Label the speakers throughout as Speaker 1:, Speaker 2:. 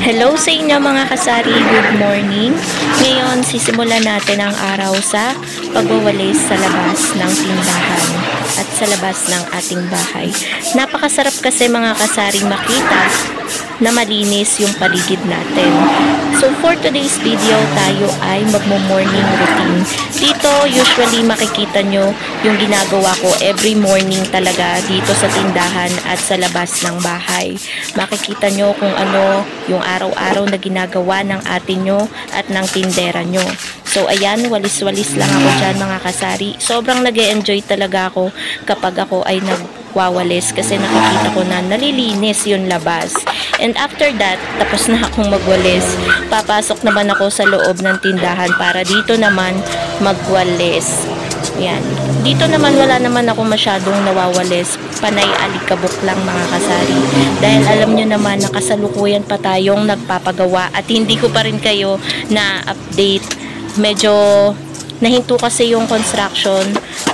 Speaker 1: Hello sa inyo mga kasari, good morning. Ngayon, sisimulan natin ang araw sa pagwawalis sa labas ng tindahan at sa labas ng ating bahay. Napakasarap kasi mga kasari makita na malinis yung paligid natin. So for today's video, tayo ay magmo-morning routine. Dito, usually makikita nyo yung ginagawa ko every morning talaga dito sa tindahan at sa labas ng bahay. Makikita nyo kung ano yung araw-araw na ginagawa ng ate nyo at ng tindera nyo. So ayan, walis-walis lang ako dyan mga kasari. Sobrang nag-e-enjoy talaga ako kapag ako ay nagwawalis kasi nakikita ko na nalilinis yung labas. And after that, tapos na akong magwalis, papasok naman ako sa loob ng tindahan para dito naman magwalis. Yan. Dito naman wala naman ako masyadong nawawalis. Panay alikabok lang mga kasari. Dahil alam nyo naman na kasalukuyan pa tayong nagpapagawa at hindi ko pa rin kayo na-update. Medyo nahinto kasi yung construction,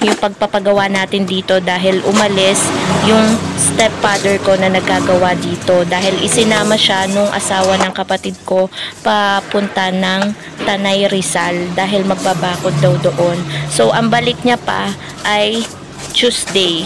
Speaker 1: yung pagpapagawa natin dito dahil umalis yung stepfather ko na nagkagawa dito dahil isinama siya nung asawa ng kapatid ko papunta ng Tanay Rizal dahil magbabakod daw doon. So ang balik niya pa ay Tuesday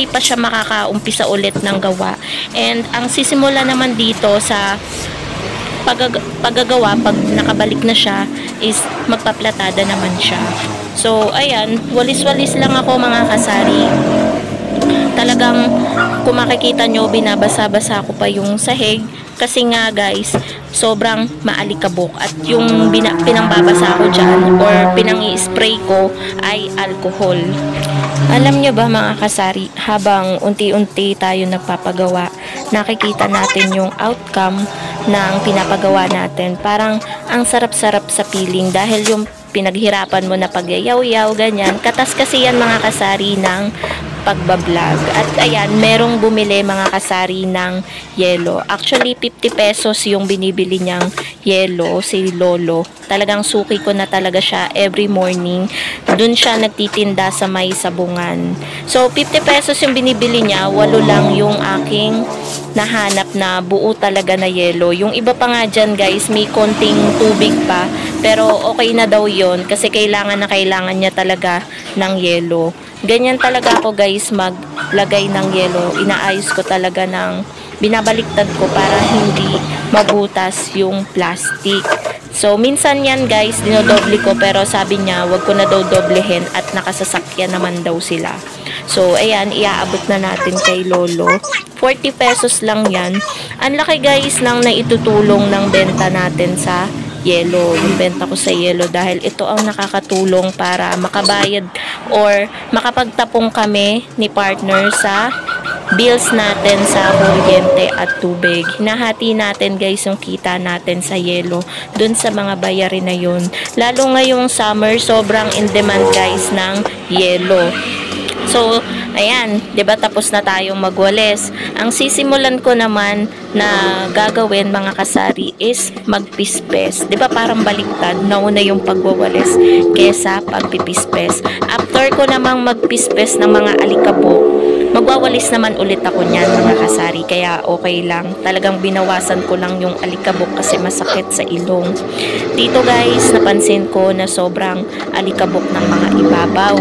Speaker 1: pa siya makakaumpisa ulit ng gawa. And ang sisimula naman dito sa paggagawa, pag nakabalik na siya, is magpaplatada naman siya. So, ayan, walis-walis lang ako mga kasari. Talagang, kung makikita nyo, binabasa-basa ko pa yung sahig. Kasi nga guys, sobrang maalikabok. At yung pinangbabasa ko dyan, or pinang-i-spray ko, ay alcohol. Alam nyo ba mga kasari, habang unti-unti tayo nagpapagawa, nakikita natin yung outcome ng pinapagawa natin. Parang ang sarap-sarap sa feeling dahil yung pinaghirapan mo na pagyayaw-yaw, ganyan. Katas kasi yan mga kasari ng pagbablog. At ayan, merong bumili mga kasari ng yelo. Actually, 50 pesos yung binibili niyang yelo, si Lolo. Talagang suki ko na talaga siya every morning. Dun siya nagtitinda sa may sabungan. So, 50 pesos yung binibili niya, 8 lang yung aking nahanap na buo talaga na yelo. Yung iba pa nga dyan guys, may konting tubig pa. Pero okay na daw yon kasi kailangan niya talaga ng yelo. Ganyan talaga ako guys maglagay ng yelo. Inaayos ko talaga ng binabaliktad ko para hindi mabutas yung plastic. So minsan yan guys dinodoble ko pero sabi niya wag ko na daw doblehin at nakasasakyan naman daw sila. So ayan, iaabot na natin kay Lolo. 40 pesos lang yan. Ang laki guys ng naitutulong ng benta natin sa yelo, yung benta ko sa yelo dahil ito ang nakakatulong para makabayad or makapagtapong kami ni partner sa bills natin sa kuryente at tubig. Hinahati natin guys yung kita natin sa yelo dun sa mga bayarin na yun. Lalo ngayong summer, sobrang in demand guys ng yelo. So, ayan, 'di ba tapos na tayong magwalis. Ang sisimulan ko naman na gagawin mga kasari is magpispes. 'Di ba parang baliktad, nauna yung pagwawalis kaysa pagpipispes. After ko namang magpispes ng mga alikabok, magwawalis naman ulit ako niyan mga kasari, kaya okay lang. Talagang binawasan ko lang yung alikabok kasi masakit sa ilong. Dito guys, napansin ko na sobrang alikabok ng mga ibabaw.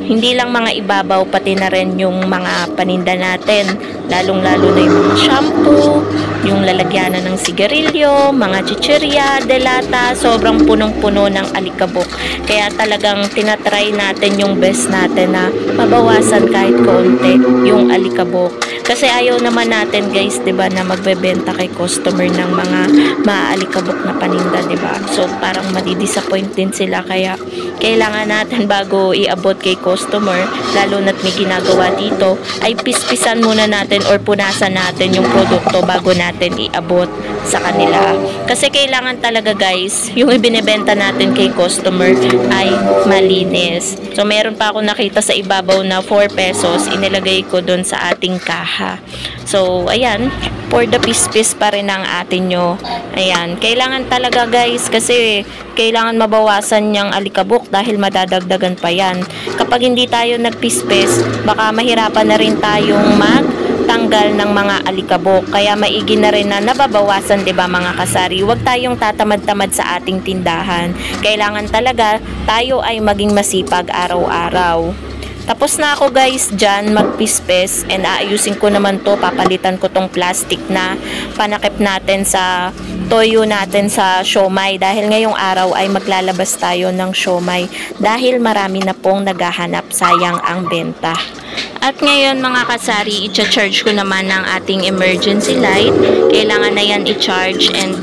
Speaker 1: Hindi lang mga ibabaw, pati na rin yung mga paninda natin. Lalong-lalo na yung mga shampoo, yung lalagyanan ng sigarilyo, mga chichirya, delata, sobrang punong-puno ng alikabok. Kaya talagang tinatry natin yung best natin na mabawasan kahit konti yung alikabok. Kasi ayaw naman natin guys, 'di ba, na magbebenta kay customer ng mga maalikabok na paninda, 'di ba? So parang madi-disappoint din sila, kaya kailangan natin bago iabot kay customer, lalo na't may ginagawa dito, ay pispisan muna natin or punasan natin yung produkto bago natin iabot sa kanila. Kasi kailangan talaga guys, yung ibinebenta natin kay customer ay malinis. So meron pa ako nakita sa ibabaw na 4 pesos, inilagay ko doon sa ating kaha. So ayan, for the pispis pa rin ang atin nyo. Ayan, kailangan talaga guys kasi kailangan mabawasan niyang alikabok dahil madadagdagan pa yan. Kapag hindi tayo nagpispis, baka mahirapan na rin tayong pagtanggal ng mga alikabok. Kaya maigi na rin na nababawasan, 'di ba mga kasari? Huwag tayong tatamad-tamad sa ating tindahan. Kailangan talaga tayo ay maging masipag araw-araw. Tapos na ako guys dyan magpispes, and aayusin ko naman to. Papalitan ko tong plastic na panakip natin sa toyo natin sa siomay, dahil ngayong araw ay maglalabas tayo ng siomay dahil marami na pong naghahanap, sayang ang benta. At ngayon mga kasari, i-charge ko naman ng ating emergency light. Kailangan na yan i-charge, and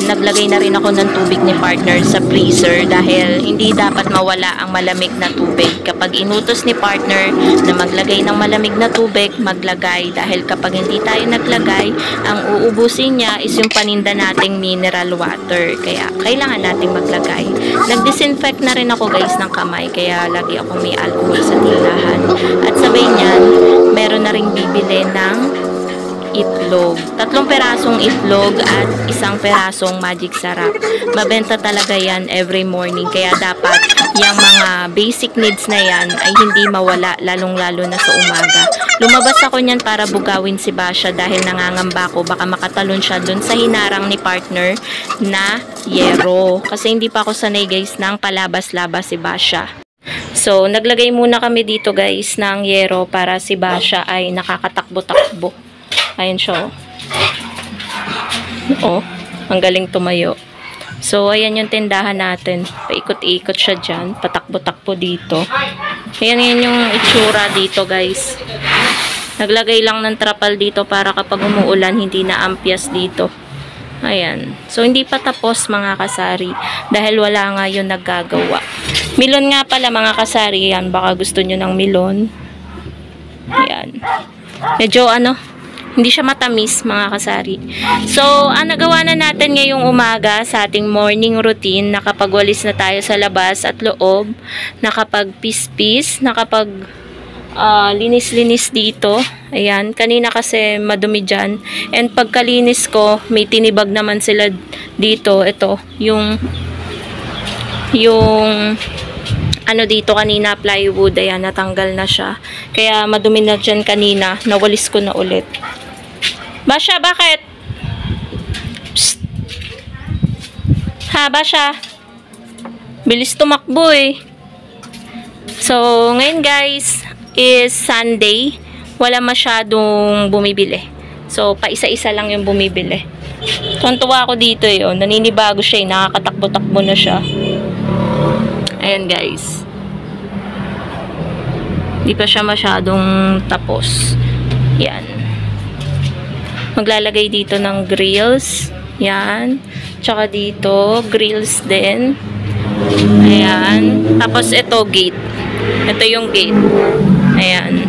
Speaker 1: naglagay na rin ako ng tubig ni partner sa freezer dahil hindi dapat mawala ang malamig na tubig. Kapag inutos ni partner na maglagay ng malamig na tubig, maglagay, dahil kapag hindi tayo naglagay, ang uubusin niya is yung paninda nating mineral water. Kaya kailangan nating maglagay. Nag-disinfect na rin ako guys ng kamay, kaya lagi ako may alcohol sa tindahan. At sabay niyan, meron na rin bibili ng itlog. 3 perasong itlog at 1 perasong magic sarap. Mabenta talaga yan every morning. Kaya dapat yung mga basic needs na yan ay hindi mawala, lalong-lalo na sa umaga. Lumabas ako niyan para bugawin si Basha dahil nangangamba ko baka makatalon siya dun sa hinarang ni partner na yero. Kasi hindi pa ako sanay guys ng palabas-labas si Basha. So, naglagay muna kami dito guys ng yero para si Basha ay nakakatakbo-takbo. Ayan siya. Oh, ang galing tumayo. So, ayan yung tindahan natin. Paikot-ikot siya dyan. Patakbo-takbo dito. Ayan yung itsura dito guys. Naglagay lang ng trapal dito para kapag umuulan hindi na ampias dito. Ayan. So, hindi pa tapos mga kasari dahil wala nga yun naggagawa. Milon nga pala mga kasari. Yan, baka gusto nyo ng milon. Ayan. Medyo hindi siya matamis mga kasari. So, ang nagawa na natin ngayong umaga sa ating morning routine, nakapagwalis na tayo sa labas at loob, nakapag-pis-pis, linis-linis dito. Ayan, kanina kasi madumi dyan. And pagkalinis ko, may tinibag naman sila dito. Ito, yung dito kanina, plywood. Ayan, natanggal na siya. Kaya madumi na dyan kanina. Nawalis ko na ulit. Basha, bakit? Psst. Ha, Basha? Bilis tumakbo eh. So, ngayon guys, is Sunday. Wala masyadong bumibili. So, paisa-isa lang yung bumibili. Tuntua ako dito eh. Oh. Naninibago siya eh. Nakakatakbo-takbo na siya. Ayan guys. Hindi pa siya masyadong tapos. Yan. Maglalagay dito ng grills. Yan. Tsaka dito, grills din. Ayan. Tapos ito, gate. Ito yung gate. Ayan.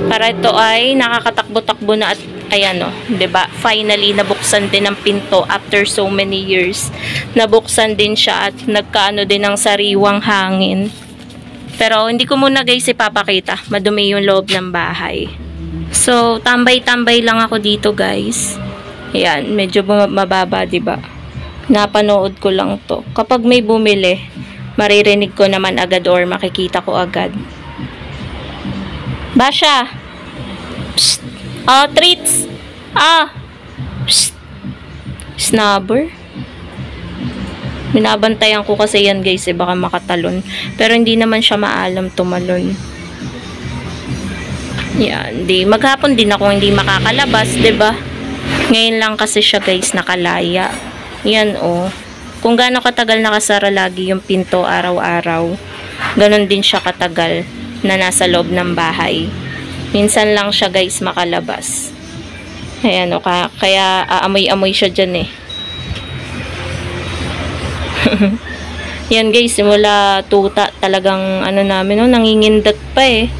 Speaker 1: Para ito ay nakakatakbo-takbo na at ayan o. 'Di ba? Finally, nabuksan din ang pinto after so many years. Nabuksan din siya at nagkaano din ng sariwang hangin. Pero hindi ko muna guys ipapakita. Madumi yung loob ng bahay. So, tambay-tambay lang ako dito guys. Ayan, medyo mababa, 'di ba? Napanood ko lang 'to. Kapag may bumili, maririnig ko naman agad or makikita ko agad. Basha! Psst! Oh, treats! Psst! Snubber? Binabantayan ko kasi yan guys baka makatalon. Pero hindi naman siya maalam tumalon. Yan, maghapon din ako hindi makakalabas, 'di ba? Ngayon lang kasi siya guys nakalaya. Yan oh. Kung gaano katagal nakasara lagi yung pinto araw-araw, ganon din siya katagal na nasa loob ng bahay. Minsan lang siya guys makalabas. Ayan o, kaya aamoy-amoy siya dyan eh. Yan guys, simula tuta talagang namin nangingindat pa eh.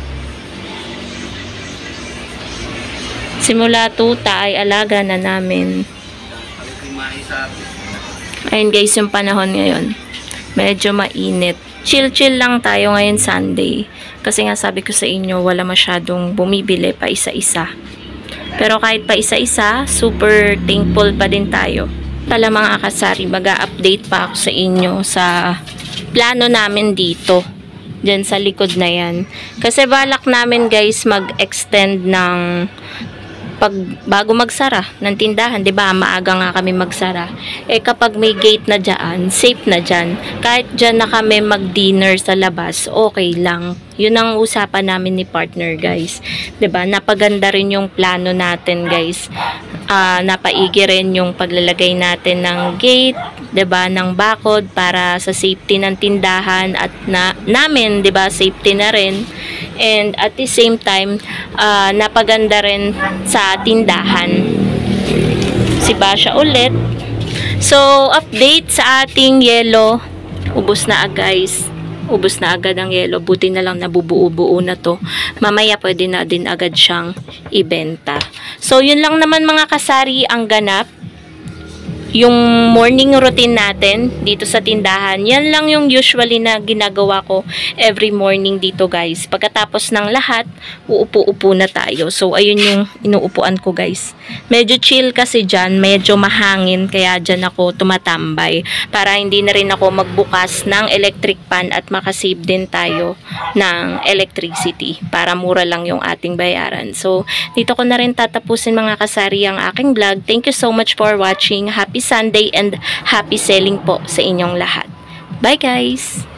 Speaker 1: Simula tuta ay alaga na namin. Ayun guys, yung panahon ngayon. Medyo mainit. Chill-chill lang tayo ngayon Sunday. Kasi nga sabi ko sa inyo, wala masyadong bumibili pa isa-isa. Pero kahit pa isa-isa, super thankful pa din tayo. Pala mga kasari, mag-update pa ako sa inyo sa plano namin dito. dyan sa likod na yan. Kasi balak namin guys mag-extend ng bago magsara ng tindahan, 'di ba? Maaga nga kami magsara. Kapag may gate na diyan, safe na diyan. Kahit diyan na kami mag-dinner sa labas, okay lang. 'Yun ang usapan namin ni partner, guys. 'Di ba? Napaganda rin yung plano natin, guys. Napaigi rin yung paglalagay natin ng gate, 'di ba, ng bakod para sa safety ng tindahan at namin, 'di ba, safety na rin. And at the same time, napaganda rin sa tindahan. Si Basha ulit. So, update sa ating yelo. Ubos na guys. Ubos na agad ang yelo. Buti na lang nabubuo-buo na to. Mamaya pwede na din agad siyang ibenta. So, yun lang naman mga kasari ang ganap. Yung morning routine natin dito sa tindahan, yan lang yung usually na ginagawa ko every morning dito guys. Pagkatapos ng lahat, uupo-upo na tayo. So, ayun yung inuupuan ko guys. Medyo chill kasi dyan, medyo mahangin, kaya dyan ako tumatambay. Para hindi na rin ako magbukas ng electric pan at makasave din tayo ng electricity. Para mura lang yung ating bayaran. So, dito ko na rin tatapusin mga kasari ang aking vlog. Thank you so much for watching. Happy Sunday and happy selling po sa inyong lahat. Bye guys!